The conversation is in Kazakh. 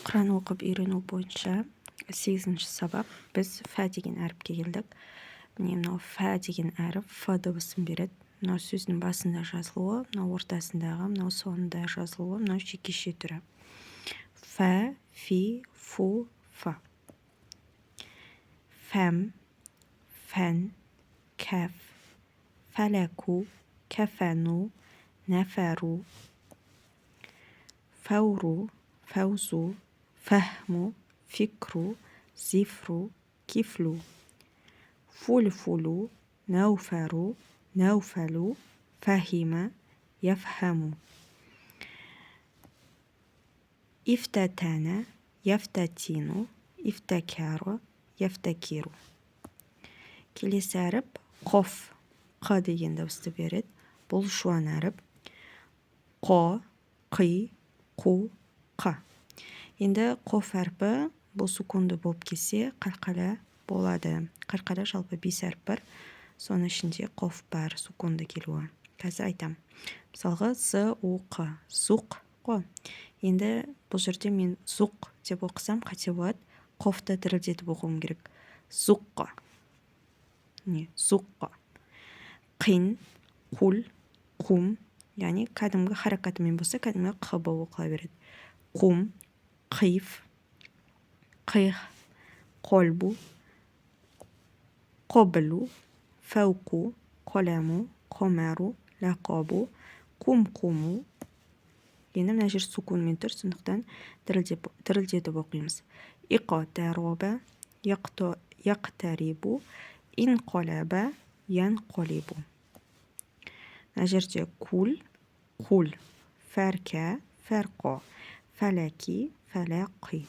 Құран оқып үйрену бойынша 8-ші сабақ. Біз фә деген әріпке келдік. Міне мынау фә деген әріп ф дыбысын береді. Мынау сөздің басында жазылуы, мынау ортасындағы, мынау соңында жазылуы, мынау жекеше түрі. Фә, фи, фу, фа. Фәм, фән, кәф, фәләку, кәфәну, нәфәру. Фәуру, фәузу, фәхму, фикру, зифру, кифлу. фульфулу, нәуфәру, нәуфәлу, фәхима, яфхаму. Ифтәтәнә, яфтәтину, ифтәкәру, яфтәкиру. Келесі әріп қоф, қ деген дауысты береді. Бұл жуан әріп. Қо, қи, қу, қа. Енді қоф әрпі бұл сукунды болып келсе, қалқала болады. Қалқала жалпы 5 әріп бар. Соның ішінде қоф бар, сукунды келуі. Қазір айтам. Мысалға з, у, қ. Зуқ, қо. Енді бұл жерде мен зуқ деп оқысам, қате болады. Қофты дірілдетіп оқуым керек. Зуққа. Не, зуққа. Қин, құл, құм. Яғни кәдімгі харакатымен болса, кәдімгі қ болып оқыла береді. Құм, қиф, қиқ, қолбу, қобылу, фәуку, қоламу, қомару, ләқабу, құм-құму. Енді мына жер сукунмен тұр, сондықтан дірілдетіп оқимыз. Иқатароба, яқтарибу, инқолаба, янқолибу. Мына жерде кул, құл, фәрка, фәрқа, фәләки, фәләқи.